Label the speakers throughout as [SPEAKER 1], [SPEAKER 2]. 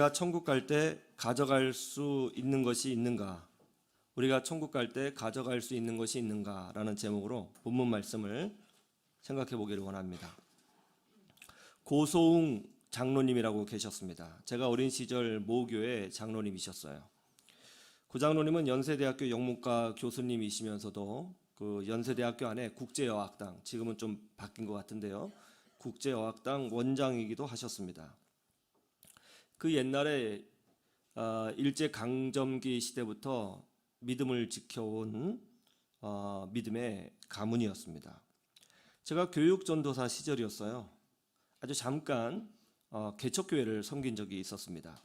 [SPEAKER 1] 우리가 천국 갈 때 가져갈 수 있는 것이 있는가? 우리가 천국 갈 때 가져갈 수 있는 것이 있는가라는 제목으로 본문 말씀을 생각해 보기를 원합니다. 고소웅 장로님이라고 계셨습니다. 제가 어린 시절 모교의 장로님이셨어요. 그 장로님은 연세대학교 영문과 교수님이시면서도 그 연세대학교 안에 국제여학당, 지금은 좀 바뀐 것 같은데요, 국제여학당 원장이기도 하셨습니다. 그 옛날에 일제강점기 시대부터 믿음을 지켜온 믿음의 가문이었습니다. 제가 교육전도사 시절이었어요. 아주 잠깐 개척교회를 섬긴 적이 있었습니다.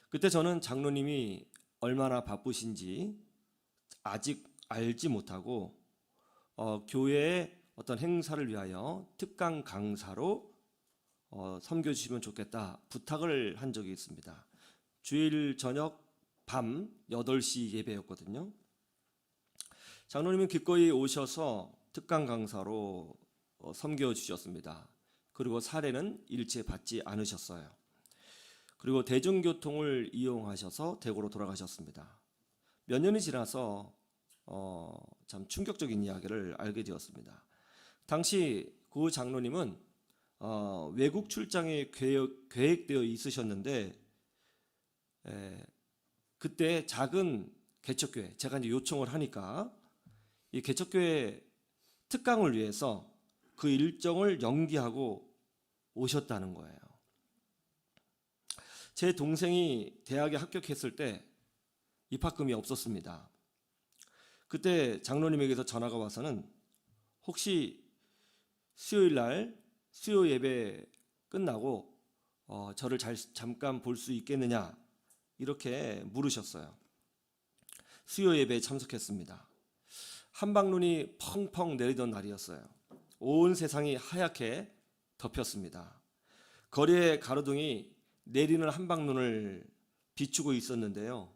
[SPEAKER 1] 그때 저는 장로님이 얼마나 바쁘신지 아직 알지 못하고 교회의 어떤 행사를 위하여 특강 강사로 섬겨주시면 좋겠다 부탁을 한 적이 있습니다. 주일 저녁 밤 8시 예배였거든요. 장로님은 기꺼이 오셔서 특강 강사로 섬겨주셨습니다. 그리고 사례는 일체 받지 않으셨어요. 그리고 대중교통을 이용하셔서 대구로 돌아가셨습니다. 몇 년이 지나서 참 충격적인 이야기를 알게 되었습니다. 당시 그 장로님은 외국 출장이 계획되어 있으셨는데 그때 작은 개척교회, 제가 이제 요청을 하니까 이 개척교회 특강을 위해서 그 일정을 연기하고 오셨다는 거예요. 제 동생이 대학에 합격했을 때 입학금이 없었습니다. 그때 장로님에게서 전화가 와서는 혹시 수요일 날 수요 예배 끝나고 저를 잠깐 볼 수 있겠느냐 이렇게 물으셨어요. 수요 예배에 참석했습니다. 한방눈이 펑펑 내리던 날이었어요. 온 세상이 하얗게 덮였습니다. 거리의 가로등이 내리는 한방눈을 비추고 있었는데요,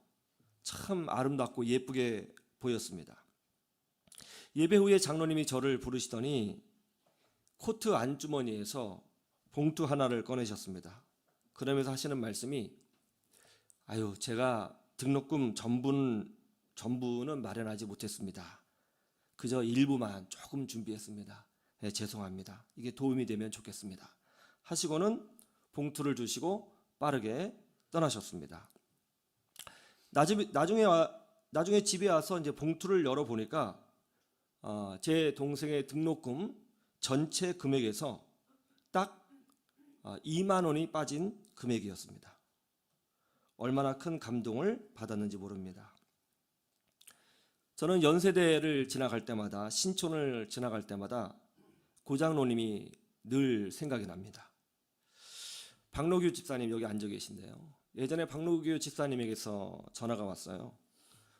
[SPEAKER 1] 참 아름답고 예쁘게 보였습니다. 예배 후에 장로님이 저를 부르시더니 코트 안주머니에서 봉투 하나를 꺼내셨습니다. 그러면서 하시는 말씀이, 아유, 제가 등록금 전부는 마련하지 못했습니다. 그저 일부만 조금 준비했습니다. 네, 죄송합니다. 이게 도움이 되면 좋겠습니다. 하시고는 봉투를 주시고 빠르게 떠나셨습니다. 나중에 집에 와서 이제 봉투를 열어보니까 제 동생의 등록금 전체 금액에서 딱 2만 원이 빠진 금액이었습니다. 얼마나 큰 감동을 받았는지 모릅니다. 저는 연세대를 지나갈 때마다, 신촌을 지나갈 때마다 고장로님이 늘 생각이 납니다. 박노규 집사님 여기 앉아 계신데요, 예전에 박노규 집사님에게서 전화가 왔어요.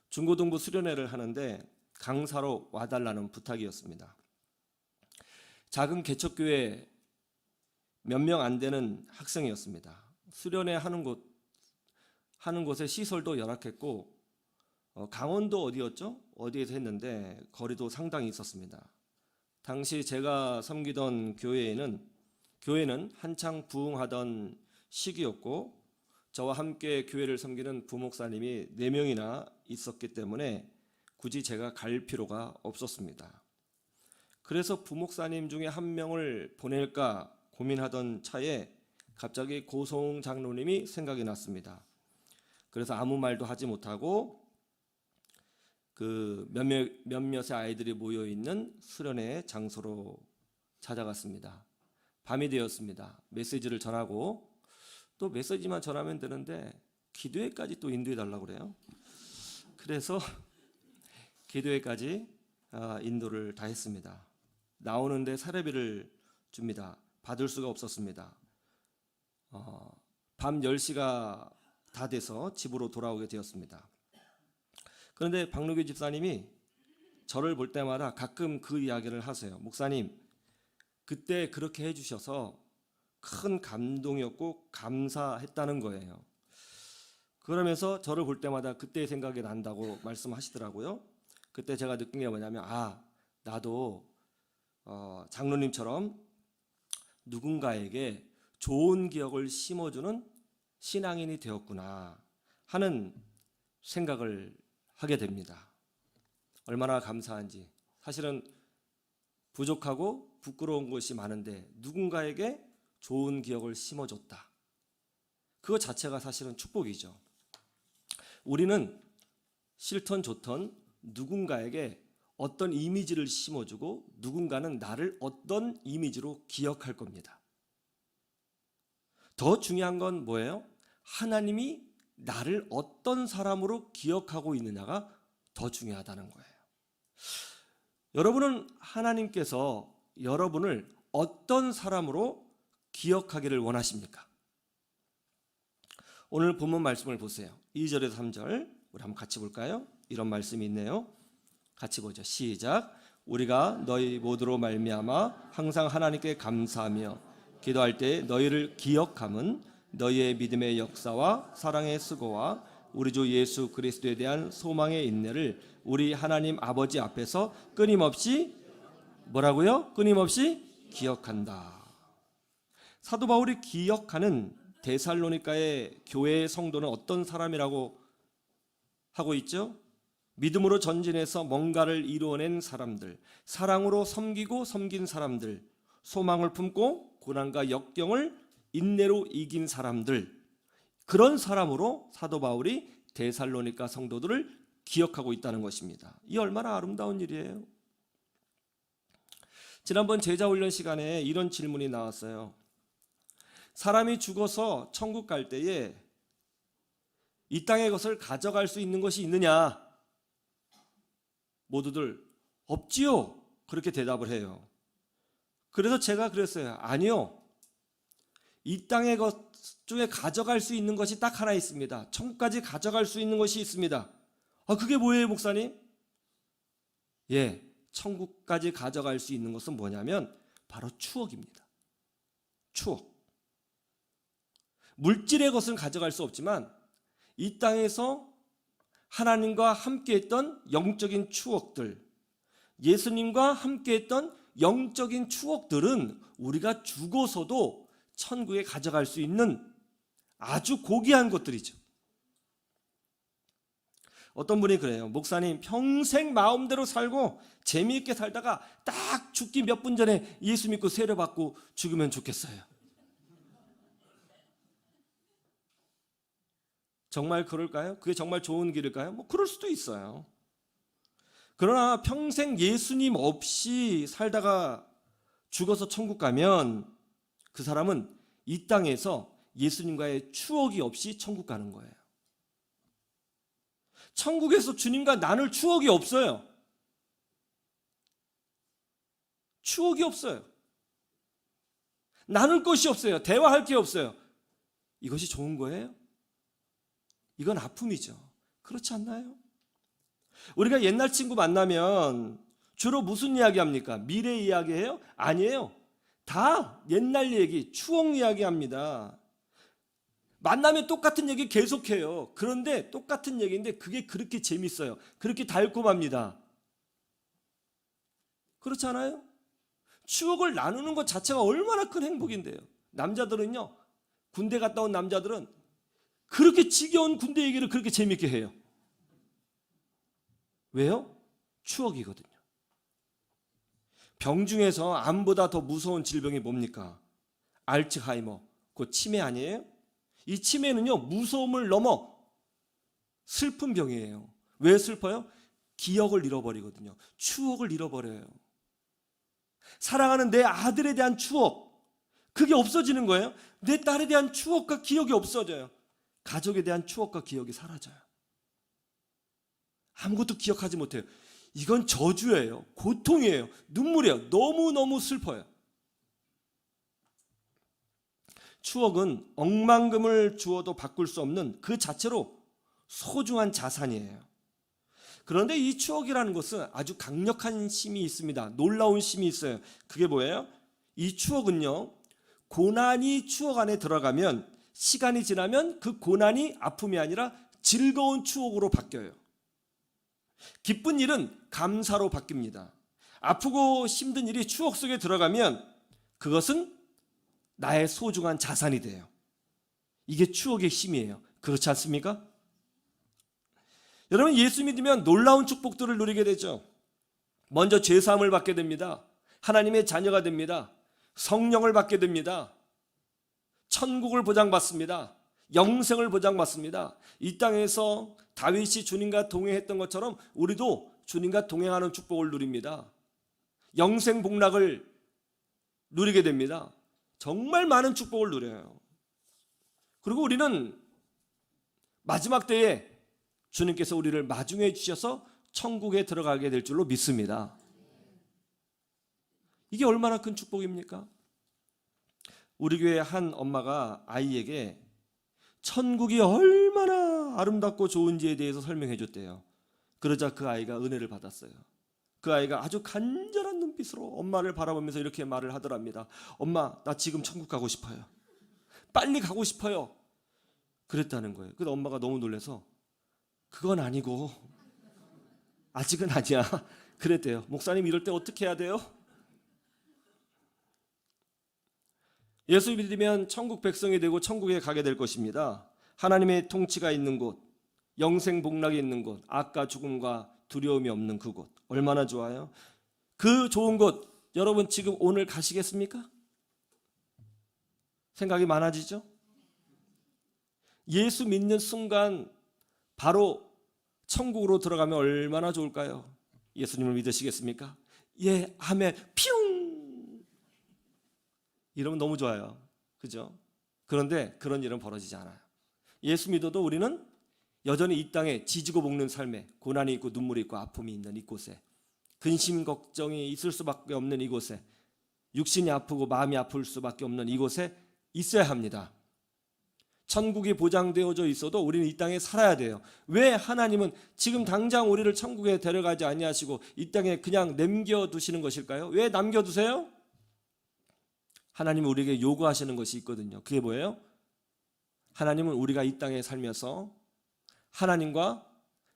[SPEAKER 1] 중고등부 수련회를 하는데 강사로 와달라는 부탁이었습니다. 작은 개척교회 몇 명 안 되는 학생이었습니다. 수련회 하는 곳에 시설도 열악했고 강원도 어디였죠? 어디에서 했는데 거리도 상당히 있었습니다. 당시 제가 섬기던 교회는 한창 부흥하던 시기였고 저와 함께 교회를 섬기는 부목사님이 4명이나 있었기 때문에 굳이 제가 갈 필요가 없었습니다. 그래서 부목사님 중에 한 명을 보낼까 고민하던 차에 갑자기 고소웅 장로님이 생각이 났습니다. 그래서 아무 말도 하지 못하고 그 몇몇의 아이들이 모여있는 수련회 장소로 찾아갔습니다. 밤이 되었습니다. 메시지를 전하고, 또 메시지만 전하면 되는데 기도회까지 또 인도해 달라고 그래요. 그래서 기도회까지 인도를 다 했습니다. 나오는데 사례비를 줍니다. 받을 수가 없었습니다. 밤 10시가 다 돼서 집으로 돌아오게 되었습니다. 그런데 박노규 집사님이 저를 볼 때마다 가끔 그 이야기를 하세요. 목사님, 그때 그렇게 해주셔서 큰 감동이었고 감사했다는 거예요. 그러면서 저를 볼 때마다 그때 생각이 난다고 말씀하시더라고요. 그때 제가 느낀 게 뭐냐면, 나도 장로님처럼 누군가에게 좋은 기억을 심어주는 신앙인이 되었구나 하는 생각을 하게 됩니다. 얼마나 감사한지. 사실은 부족하고 부끄러운 것이 많은데 누군가에게 좋은 기억을 심어줬다. 그거 자체가 사실은 축복이죠. 우리는 싫던 좋던 누군가에게 어떤 이미지를 심어주고 누군가는 나를 어떤 이미지로 기억할 겁니다. 더 중요한 건 뭐예요? 하나님이 나를 어떤 사람으로 기억하고 있느냐가 더 중요하다는 거예요. 여러분은 하나님께서 여러분을 어떤 사람으로 기억하기를 원하십니까? 오늘 본문 말씀을 보세요. 2절에서 3절 우리 한번 같이 볼까요? 이런 말씀이 있네요. 같이 보죠. 시작. 우리가 너희 모두로 말미암아 항상 하나님께 감사하며 기도할 때 너희를 기억함은 너희의 믿음의 역사와 사랑의 수고와 우리 주 예수 그리스도에 대한 소망의 인내를 우리 하나님 아버지 앞에서 끊임없이 뭐라고요? 끊임없이 기억한다. 사도 바울이 기억하는 데살로니가의 교회의 성도는 어떤 사람이라고 하고 있죠? 믿음으로 전진해서 뭔가를 이루어낸 사람들, 사랑으로 섬기고 섬긴 사람들, 소망을 품고 고난과 역경을 인내로 이긴 사람들, 그런 사람으로 사도 바울이 데살로니가 성도들을 기억하고 있다는 것입니다. 이 얼마나 아름다운 일이에요. 지난번 제자훈련 시간에 이런 질문이 나왔어요. 사람이 죽어서 천국 갈 때에 이 땅의 것을 가져갈 수 있는 것이 있느냐? 모두들 없지요. 그렇게 대답을 해요. 그래서 제가 그랬어요. 아니요. 이 땅의 것 중에 가져갈 수 있는 것이 딱 하나 있습니다. 천국까지 가져갈 수 있는 것이 있습니다. 그게 뭐예요, 목사님? 예, 천국까지 가져갈 수 있는 것은 뭐냐면 바로 추억입니다. 추억. 물질의 것은 가져갈 수 없지만 이 땅에서 하나님과 함께했던 영적인 추억들, 예수님과 함께했던 영적인 추억들은 우리가 죽어서도 천국에 가져갈 수 있는 아주 고귀한 것들이죠. 어떤 분이 그래요. 목사님, 평생 마음대로 살고 재미있게 살다가 딱 죽기 몇 분 전에 예수 믿고 세례받고 죽으면 좋겠어요. 정말 그럴까요? 그게 정말 좋은 길일까요? 뭐 그럴 수도 있어요. 그러나 평생 예수님 없이 살다가 죽어서 천국 가면 그 사람은 이 땅에서 예수님과의 추억이 없이 천국 가는 거예요. 천국에서 주님과 나눌 추억이 없어요. 추억이 없어요. 나눌 것이 없어요. 대화할 게 없어요. 이것이 좋은 거예요? 이건 아픔이죠. 그렇지 않나요? 우리가 옛날 친구 만나면 주로 무슨 이야기 합니까? 미래 이야기 해요? 아니에요. 다 옛날 얘기, 추억 이야기 합니다. 만나면 똑같은 얘기 계속해요. 그런데 똑같은 얘기인데 그게 그렇게 재밌어요. 그렇게 달콤합니다. 그렇지 않아요? 추억을 나누는 것 자체가 얼마나 큰 행복인데요. 남자들은요, 군대 갔다 온 남자들은 그렇게 지겨운 군대 얘기를 그렇게 재밌게 해요. 왜요? 추억이거든요. 병 중에서 암보다 더 무서운 질병이 뭡니까? 알츠하이머, 그 치매 아니에요? 이 치매는요, 무서움을 넘어 슬픈 병이에요. 왜 슬퍼요? 기억을 잃어버리거든요. 추억을 잃어버려요. 사랑하는 내 아들에 대한 추억, 그게 없어지는 거예요. 내 딸에 대한 추억과 기억이 없어져요. 가족에 대한 추억과 기억이 사라져요. 아무것도 기억하지 못해요. 이건 저주예요. 고통이에요. 눈물이에요. 너무너무 슬퍼요. 추억은 억만금을 주어도 바꿀 수 없는 그 자체로 소중한 자산이에요. 그런데 이 추억이라는 것은 아주 강력한 힘이 있습니다. 놀라운 힘이 있어요. 그게 뭐예요? 이 추억은요, 고난이 추억 안에 들어가면 시간이 지나면 그 고난이 아픔이 아니라 즐거운 추억으로 바뀌어요. 기쁜 일은 감사로 바뀝니다. 아프고 힘든 일이 추억 속에 들어가면 그것은 나의 소중한 자산이 돼요. 이게 추억의 힘이에요. 그렇지 않습니까? 여러분, 예수 믿으면 놀라운 축복들을 누리게 되죠. 먼저 죄사함을 받게 됩니다. 하나님의 자녀가 됩니다. 성령을 받게 됩니다. 천국을 보장받습니다. 영생을 보장받습니다. 이 땅에서 다윗이 주님과 동행했던 것처럼 우리도 주님과 동행하는 축복을 누립니다. 영생 복락을 누리게 됩니다. 정말 많은 축복을 누려요. 그리고 우리는 마지막 때에 주님께서 우리를 마중해 주셔서 천국에 들어가게 될 줄로 믿습니다. 이게 얼마나 큰 축복입니까? 우리 교회 한 엄마가 아이에게 천국이 얼마나 아름답고 좋은지에 대해서 설명해 줬대요. 그러자 그 아이가 은혜를 받았어요. 그 아이가 아주 간절한 눈빛으로 엄마를 바라보면서 이렇게 말을 하더랍니다. 엄마, 나 지금 천국 가고 싶어요. 빨리 가고 싶어요. 그랬다는 거예요. 그래서 엄마가 너무 놀라서 그건 아니고 아직은 아니야 그랬대요. 목사님, 이럴 때 어떻게 해야 돼요? 예수 믿으면 천국 백성이 되고 천국에 가게 될 것입니다. 하나님의 통치가 있는 곳, 영생 복락이 있는 곳, 악과 죽음과 두려움이 없는 그곳, 얼마나 좋아요? 그 좋은 곳 여러분 지금 오늘 가시겠습니까? 생각이 많아지죠? 예수 믿는 순간 바로 천국으로 들어가면 얼마나 좋을까요? 예수님을 믿으시겠습니까? 예, 아멘. 퓨! 이러면 너무 좋아요. 그죠? 그런데 그런 일은 벌어지지 않아요. 예수 믿어도 우리는 여전히 이 땅에 지지고 볶는 삶에 고난이 있고 눈물이 있고 아픔이 있는 이곳에, 근심 걱정이 있을 수밖에 없는 이곳에, 육신이 아프고 마음이 아플 수밖에 없는 이곳에 있어야 합니다. 천국이 보장되어져 있어도 우리는 이 땅에 살아야 돼요. 왜 하나님은 지금 당장 우리를 천국에 데려가지 아니하시고 이 땅에 그냥 남겨두시는 것일까요? 왜 남겨두세요? 하나님은 우리에게 요구하시는 것이 있거든요. 그게 뭐예요? 하나님은 우리가 이 땅에 살면서 하나님과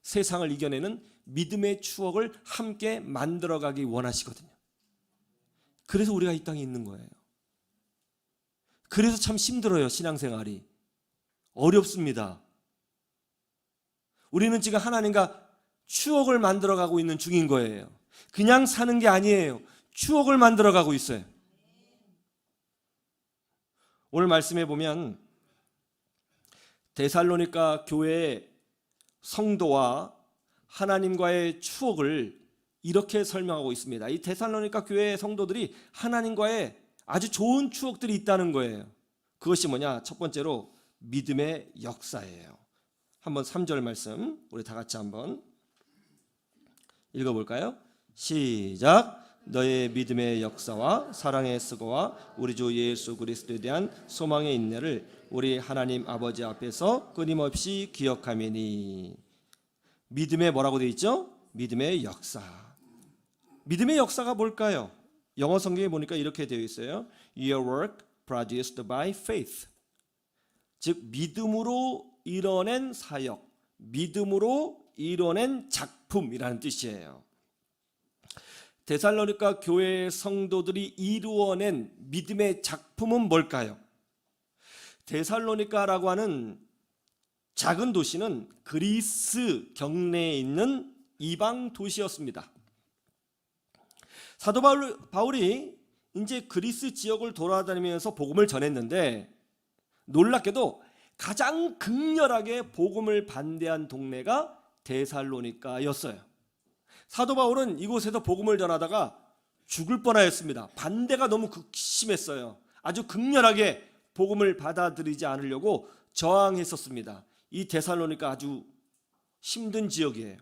[SPEAKER 1] 세상을 이겨내는 믿음의 추억을 함께 만들어가기 원하시거든요. 그래서 우리가 이 땅에 있는 거예요. 그래서 참 힘들어요. 신앙생활이 어렵습니다. 우리는 지금 하나님과 추억을 만들어가고 있는 중인 거예요. 그냥 사는 게 아니에요. 추억을 만들어가고 있어요. 오늘 말씀해 보면 데살로니가 교회의 성도와 하나님과의 추억을 이렇게 설명하고 있습니다. 이 데살로니가 교회의 성도들이 하나님과의 아주 좋은 추억들이 있다는 거예요. 그것이 뭐냐? 첫 번째로 믿음의 역사예요. 한번 3절 말씀 우리 다 같이 한번 읽어볼까요? 시작. 너의 믿음의 역사와 사랑의 수고와 우리 주 예수 그리스도에 대한 소망의 인내를 우리 하나님 아버지 앞에서 끊임없이 기억하매니. 믿음의 뭐라고 되어 있죠? 믿음의 역사. 믿음의 역사가 뭘까요? 영어 성경에 보니까 이렇게 되어 있어요. Your work produced by faith. 즉 믿음으로 이뤄낸 사역, 믿음으로 이뤄낸 작품이라는 뜻이에요. 데살로니가 교회의 성도들이 이루어낸 믿음의 작품은 뭘까요? 데살로니가라고 하는 작은 도시는 그리스 경내에 있는 이방 도시였습니다. 사도 바울이 이제 그리스 지역을 돌아다니면서 복음을 전했는데 놀랍게도 가장 극렬하게 복음을 반대한 동네가 데살로니가였어요. 사도 바울은 이곳에서 복음을 전하다가 죽을 뻔하였습니다. 반대가 너무 극심했어요. 아주 극렬하게 복음을 받아들이지 않으려고 저항했었습니다. 이 데살로니가 아주 힘든 지역이에요.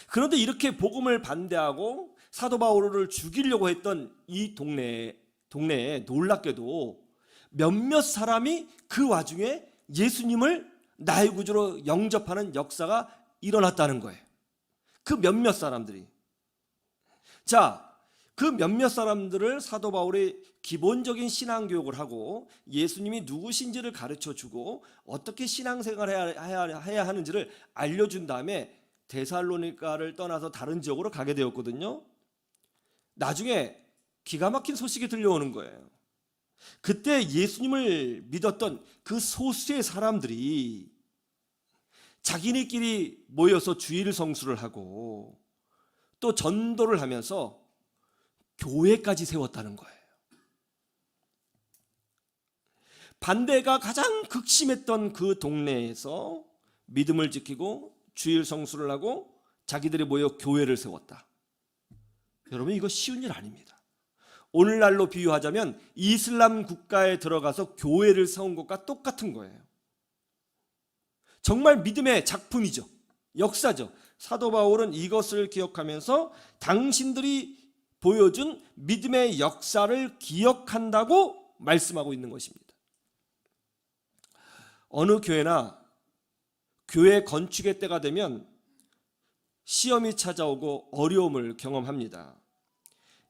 [SPEAKER 1] 그런데 이렇게 복음을 반대하고 사도 바울을 죽이려고 했던 이 동네에 놀랍게도 몇몇 사람이 그 와중에 예수님을 나의 구주로 영접하는 역사가 일어났다는 거예요. 그 몇몇 사람들이. 자, 그 몇몇 사람들을 사도 바울이 기본적인 신앙교육을 하고 예수님이 누구신지를 가르쳐주고 어떻게 신앙생활을 해야 하는지를 알려준 다음에 데살로니가를 떠나서 다른 지역으로 가게 되었거든요. 나중에 기가 막힌 소식이 들려오는 거예요. 그때 예수님을 믿었던 그 소수의 사람들이 자기네끼리 모여서 주일 성수를 하고 또 전도를 하면서 교회까지 세웠다는 거예요. 반대가 가장 극심했던 그 동네에서 믿음을 지키고 주일 성수를 하고 자기들이 모여 교회를 세웠다. 여러분, 이거 쉬운 일 아닙니다. 오늘날로 비유하자면 이슬람 국가에 들어가서 교회를 세운 것과 똑같은 거예요. 정말 믿음의 작품이죠. 역사죠. 사도 바울은 이것을 기억하면서 당신들이 보여준 믿음의 역사를 기억한다고 말씀하고 있는 것입니다. 어느 교회나 교회 건축의 때가 되면 시험이 찾아오고 어려움을 경험합니다.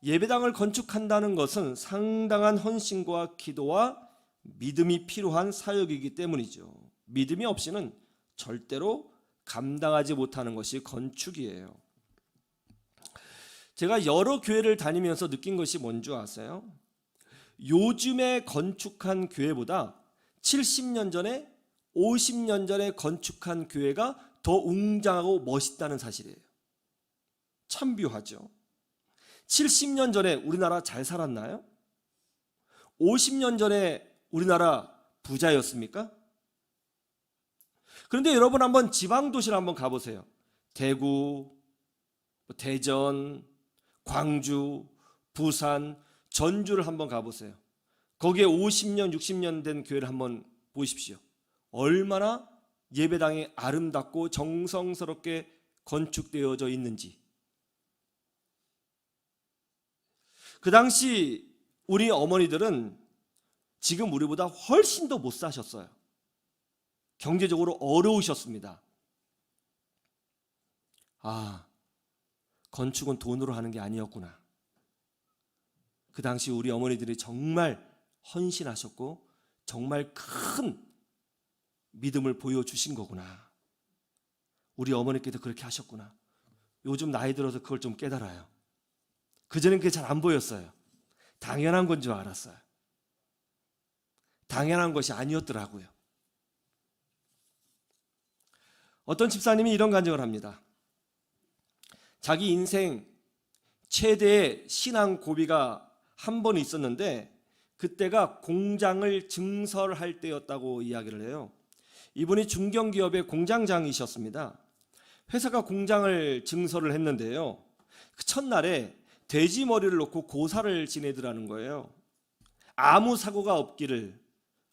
[SPEAKER 1] 예배당을 건축한다는 것은 상당한 헌신과 기도와 믿음이 필요한 사역이기 때문이죠. 믿음이 없이는 절대로 감당하지 못하는 것이 건축이에요. 제가 여러 교회를 다니면서 느낀 것이 뭔지 아세요? 요즘에 건축한 교회보다 70년 전에 50년 전에 건축한 교회가 더 웅장하고 멋있다는 사실이에요. 참 묘하죠. 70년 전에 우리나라 잘 살았나요? 50년 전에 우리나라 부자였습니까? 그런데 여러분 한번 지방 도시를 한번 가보세요. 대구, 대전, 광주, 부산, 전주를 한번 가보세요. 거기에 50년, 60년 된 교회를 한번 보십시오. 얼마나 예배당이 아름답고 정성스럽게 건축되어져 있는지. 그 당시 우리 어머니들은 지금 우리보다 훨씬 더 못 사셨어요. 경제적으로 어려우셨습니다. 건축은 돈으로 하는 게 아니었구나. 그 당시 우리 어머니들이 정말 헌신하셨고 정말 큰 믿음을 보여주신 거구나. 우리 어머니께도 그렇게 하셨구나. 요즘 나이 들어서 그걸 좀 깨달아요. 그전엔 그게 잘 안 보였어요. 당연한 건 줄 알았어요. 당연한 것이 아니었더라고요. 어떤 집사님이 이런 간증을 합니다. 자기 인생 최대의 신앙 고비가 한 번 있었는데 그때가 공장을 증설할 때였다고 이야기를 해요. 이분이 중견기업의 공장장이셨습니다. 회사가 공장을 증설을 했는데요. 그 첫날에 돼지 머리를 놓고 고사를 지내더라는 거예요. 아무 사고가 없기를,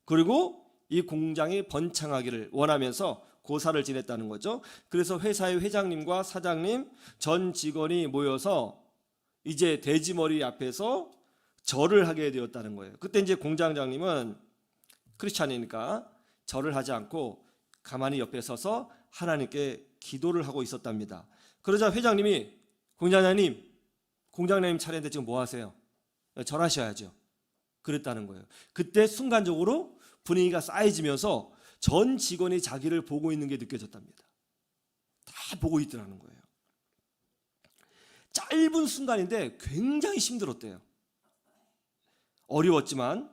[SPEAKER 1] 그리고 이 공장이 번창하기를 원하면서 고사를 지냈다는 거죠. 그래서 회사의 회장님과 사장님, 전 직원이 모여서 이제 돼지머리 앞에서 절을 하게 되었다는 거예요. 그때 이제 공장장님은 크리스찬이니까 절을 하지 않고 가만히 옆에 서서 하나님께 기도를 하고 있었답니다. 그러자 회장님이 공장장님 차례인데 지금 뭐 하세요? 절하셔야죠. 그랬다는 거예요. 그때 순간적으로 분위기가 쌓여지면서 전 직원이 자기를 보고 있는 게 느껴졌답니다. 다 보고 있더라는 거예요. 짧은 순간인데 굉장히 힘들었대요. 어려웠지만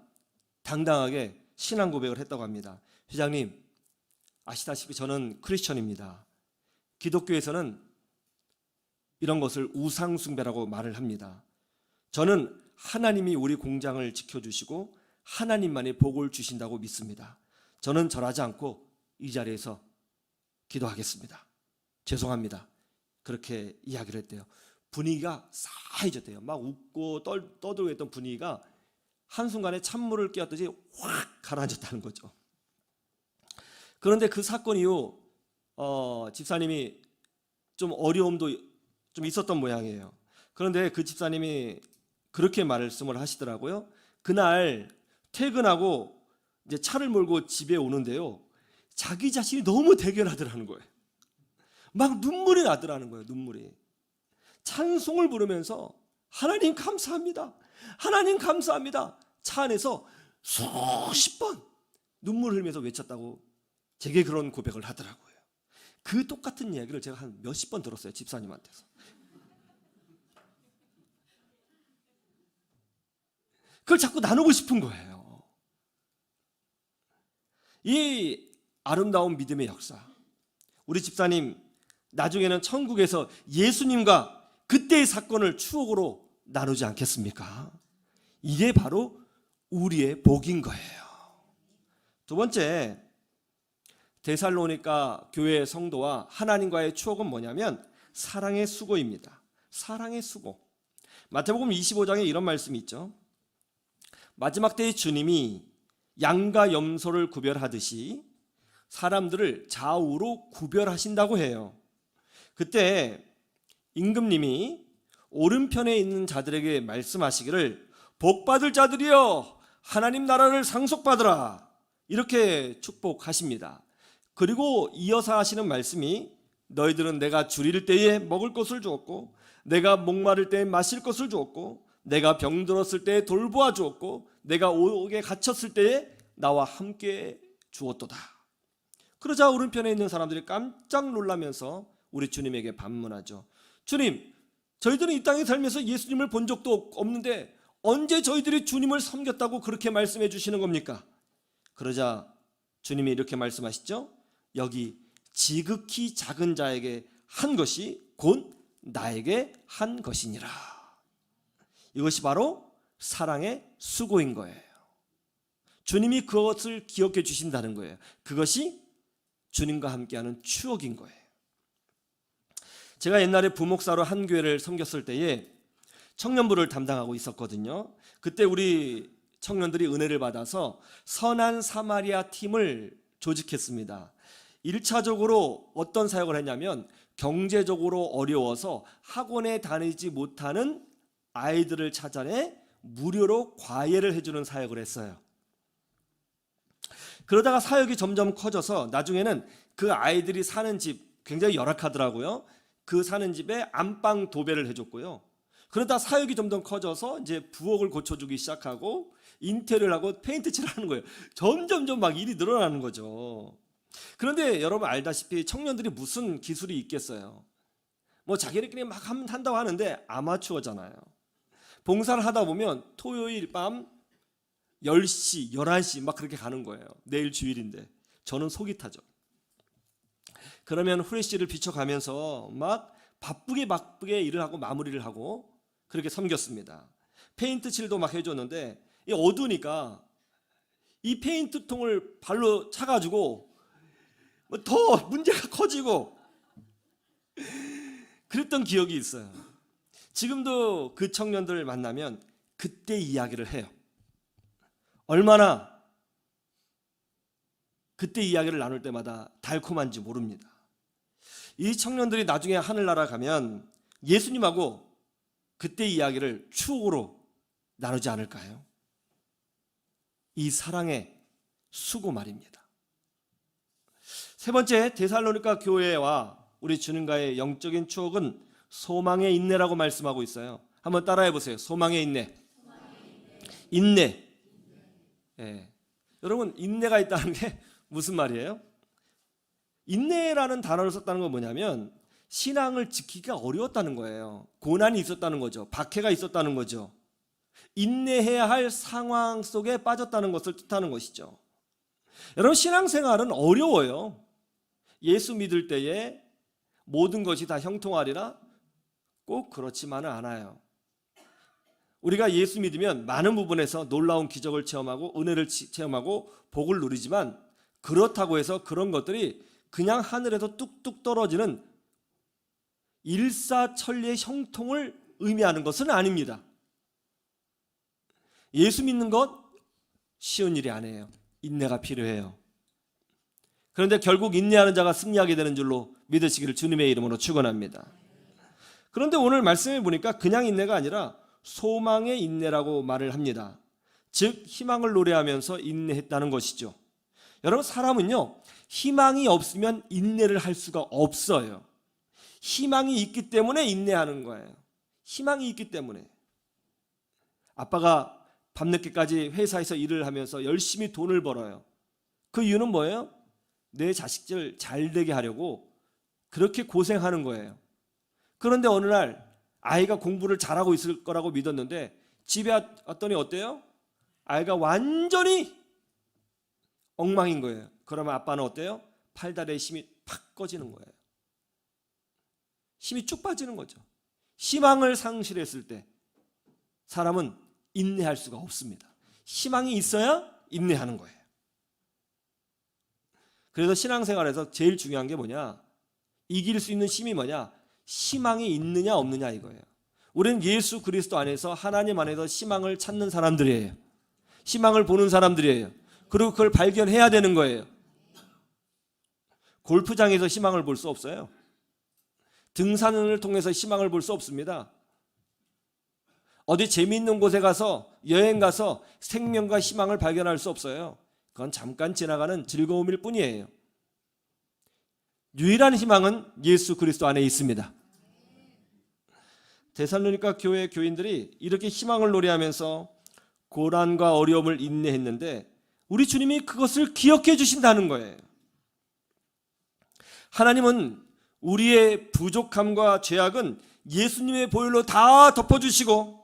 [SPEAKER 1] 당당하게 신앙 고백을 했다고 합니다. 회장님, 아시다시피 저는 크리스천입니다. 기독교에서는 이런 것을 우상숭배라고 말을 합니다. 저는 하나님이 우리 공장을 지켜주시고 하나님만이 복을 주신다고 믿습니다. 저는 절하지 않고 이 자리에서 기도하겠습니다. 죄송합니다. 그렇게 이야기를 했대요. 분위기가 싸해졌대요. 막 웃고 떠들고 있던 분위기가 한순간에 찬물을 끼얹듯이 확 가라앉았다는 거죠. 그런데 그 사건 이후 집사님이 좀 어려움도 좀 있었던 모양이에요. 그런데 그 집사님이 그렇게 말씀을 하시더라고요. 그날 퇴근하고 이제 차를 몰고 집에 오는데요. 자기 자신이 너무 대견하더라는 거예요. 막 눈물이 나더라는 거예요. 눈물이. 찬송을 부르면서 하나님 감사합니다. 하나님 감사합니다. 차 안에서 수십 번 눈물 흘리면서 외쳤다고 제게 그런 고백을 하더라고요. 그 똑같은 이야기를 제가 한 몇십 번 들었어요. 집사님한테서. 그걸 자꾸 나누고 싶은 거예요. 이 아름다운 믿음의 역사, 우리 집사님 나중에는 천국에서 예수님과 그때의 사건을 추억으로 나누지 않겠습니까? 이게 바로 우리의 복인 거예요. 두 번째, 데살로니가 교회 성도와 하나님과의 추억은 뭐냐면 사랑의 수고입니다. 사랑의 수고. 마태복음 25장에 이런 말씀이 있죠. 마지막 때의 주님이 양과 염소를 구별하듯이 사람들을 좌우로 구별하신다고 해요. 그때 임금님이 오른편에 있는 자들에게 말씀하시기를 복받을 자들이여 하나님 나라를 상속받으라, 이렇게 축복하십니다. 그리고 이어서 하시는 말씀이 너희들은 내가 줄일 때에 먹을 것을 주었고 내가 목마를 때에 마실 것을 주었고 내가 병들었을 때에 돌보아 주었고 내가 옥에 갇혔을 때에 나와 함께 주었도다. 그러자 오른편에 있는 사람들이 깜짝 놀라면서 우리 주님에게 반문하죠. 주님, 저희들은 이 땅에 살면서 예수님을 본 적도 없는데 언제 저희들이 주님을 섬겼다고 그렇게 말씀해 주시는 겁니까? 그러자 주님이 이렇게 말씀하시죠. 여기 지극히 작은 자에게 한 것이 곧 나에게 한 것이니라. 이것이 바로 사랑의 수고인 거예요. 주님이 그것을 기억해 주신다는 거예요. 그것이 주님과 함께하는 추억인 거예요. 제가 옛날에 부목사로 한 교회를 섬겼을 때에 청년부를 담당하고 있었거든요. 그때 우리 청년들이 은혜를 받아서 선한 사마리아 팀을 조직했습니다. 1차적으로 어떤 사역을 했냐면 경제적으로 어려워서 학원에 다니지 못하는 아이들을 찾아내 무료로 과외를 해주는 사역을 했어요. 그러다가 사역이 점점 커져서 나중에는 그 아이들이 사는 집 굉장히 열악하더라고요. 그 사는 집에 안방 도배를 해줬고요. 그러다 사역이 점점 커져서 이제 부엌을 고쳐주기 시작하고 인테리어를 하고 페인트 칠하는 거예요. 점점점 막 일이 늘어나는 거죠. 그런데 여러분 알다시피 청년들이 무슨 기술이 있겠어요. 뭐 자기네끼리 막 한다고 하는데 아마추어잖아요. 봉사를 하다 보면 토요일 밤 10시, 11시 막 그렇게 가는 거예요. 내일 주일인데 저는 속이 타죠. 그러면 후레쉬를 비춰가면서 막 바쁘게 일을 하고 마무리를 하고 그렇게 섬겼습니다. 페인트 칠도 막 해줬는데 어두우니까 이 페인트 통을 발로 차가지고 더 문제가 커지고 그랬던 기억이 있어요. 지금도 그 청년들을 만나면 그때 이야기를 해요. 얼마나 그때 이야기를 나눌 때마다 달콤한지 모릅니다. 이 청년들이 나중에 하늘나라 가면 예수님하고 그때 이야기를 추억으로 나누지 않을까요? 이 사랑의 수고 말입니다. 세 번째, 데살로니가 교회와 우리 주님과의 영적인 추억은 소망의 인내라고 말씀하고 있어요. 한번 따라해 보세요. 소망의 인내. 인내. 예. 여러분, 인내가 있다는 게 무슨 말이에요? 인내라는 단어를 썼다는 건 뭐냐면 신앙을 지키기가 어려웠다는 거예요. 고난이 있었다는 거죠. 박해가 있었다는 거죠. 인내해야 할 상황 속에 빠졌다는 것을 뜻하는 것이죠. 여러분, 신앙생활은 어려워요. 예수 믿을 때에 모든 것이 다 형통하리라? 꼭 그렇지만은 않아요. 우리가 예수 믿으면 많은 부분에서 놀라운 기적을 체험하고 은혜를 체험하고 복을 누리지만 그렇다고 해서 그런 것들이 그냥 하늘에서 뚝뚝 떨어지는 일사천리의 형통을 의미하는 것은 아닙니다. 예수 믿는 것 쉬운 일이 아니에요. 인내가 필요해요. 그런데 결국 인내하는 자가 승리하게 되는 줄로 믿으시기를 주님의 이름으로 축원합니다. 그런데 오늘 말씀해 보니까 그냥 인내가 아니라 소망의 인내라고 말을 합니다. 즉 희망을 노래하면서 인내했다는 것이죠. 여러분, 사람은요 희망이 없으면 인내를 할 수가 없어요. 희망이 있기 때문에 인내하는 거예요. 희망이 있기 때문에. 아빠가 밤늦게까지 회사에서 일을 하면서 열심히 돈을 벌어요. 그 이유는 뭐예요? 내 자식들 잘 되게 하려고 그렇게 고생하는 거예요. 그런데 어느 날 아이가 공부를 잘하고 있을 거라고 믿었는데 집에 왔더니 어때요? 아이가 완전히 엉망인 거예요. 그러면 아빠는 어때요? 팔다리에 힘이 팍 꺼지는 거예요. 힘이 쭉 빠지는 거죠. 희망을 상실했을 때 사람은 인내할 수가 없습니다. 희망이 있어야 인내하는 거예요. 그래서 신앙생활에서 제일 중요한 게 뭐냐? 이길 수 있는 힘이 뭐냐? 희망이 있느냐 없느냐 이거예요. 우리는 예수 그리스도 안에서 하나님 안에서 희망을 찾는 사람들이에요. 희망을 보는 사람들이에요. 그리고 그걸 발견해야 되는 거예요. 골프장에서 희망을 볼 수 없어요. 등산을 통해서 희망을 볼 수 없습니다. 어디 재미있는 곳에 가서 여행 가서 생명과 희망을 발견할 수 없어요. 그건 잠깐 지나가는 즐거움일 뿐이에요. 유일한 희망은 예수 그리스도 안에 있습니다. 데살로니가 교회 교인들이 이렇게 희망을 노래하면서 고난과 어려움을 인내했는데 우리 주님이 그것을 기억해 주신다는 거예요. 하나님은 우리의 부족함과 죄악은 예수님의 보혈로 다 덮어주시고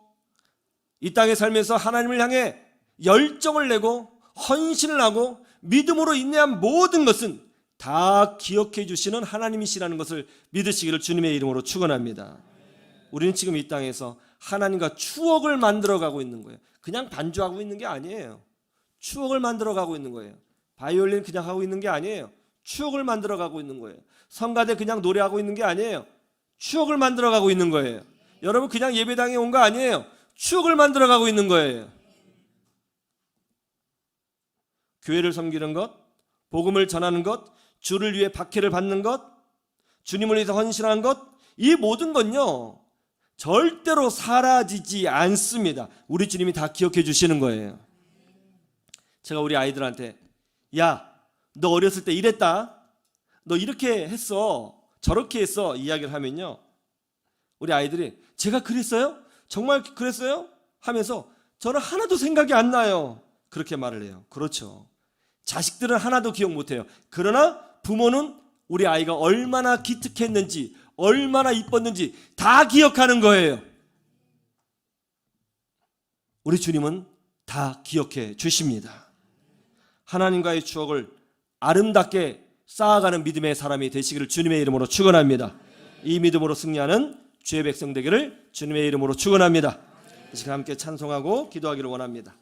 [SPEAKER 1] 이 땅에 살면서 하나님을 향해 열정을 내고 헌신을 하고 믿음으로 인내한 모든 것은 다 기억해 주시는 하나님이시라는 것을 믿으시기를 주님의 이름으로 축원합니다. 우리는 지금 이 땅에서 하나님과 추억을 만들어가고 있는 거예요. 그냥 반주하고 있는 게 아니에요. 추억을 만들어가고 있는 거예요. 바이올린 그냥 하고 있는 게 아니에요. 추억을 만들어가고 있는 거예요. 성가대 그냥 노래하고 있는 게 아니에요. 추억을 만들어가고 있는 거예요. 여러분 그냥 예배당에 온 거 아니에요. 추억을 만들어가고 있는 거예요. 교회를 섬기는 것, 복음을 전하는 것, 주를 위해 박해를 받는 것, 주님을 위해서 헌신하는 것, 이 모든 건요 절대로 사라지지 않습니다. 우리 주님이 다 기억해 주시는 거예요. 제가 우리 아이들한테 야, 너 어렸을 때 이랬다, 너 이렇게 했어, 저렇게 했어 이야기를 하면요 우리 아이들이 제가 그랬어요? 정말 그랬어요? 하면서 저는 하나도 생각이 안 나요. 그렇게 말을 해요. 그렇죠. 자식들은 하나도 기억 못해요. 그러나 부모는 우리 아이가 얼마나 기특했는지 얼마나 이뻤는지 다 기억하는 거예요. 우리 주님은 다 기억해 주십니다. 하나님과의 추억을 아름답게 쌓아가는 믿음의 사람이 되시기를 주님의 이름으로 축원합니다. 이 믿음으로 승리하는 주의 백성 되기를 주님의 이름으로 축원합니다. 이 시간 함께 찬송하고 기도하기를 원합니다.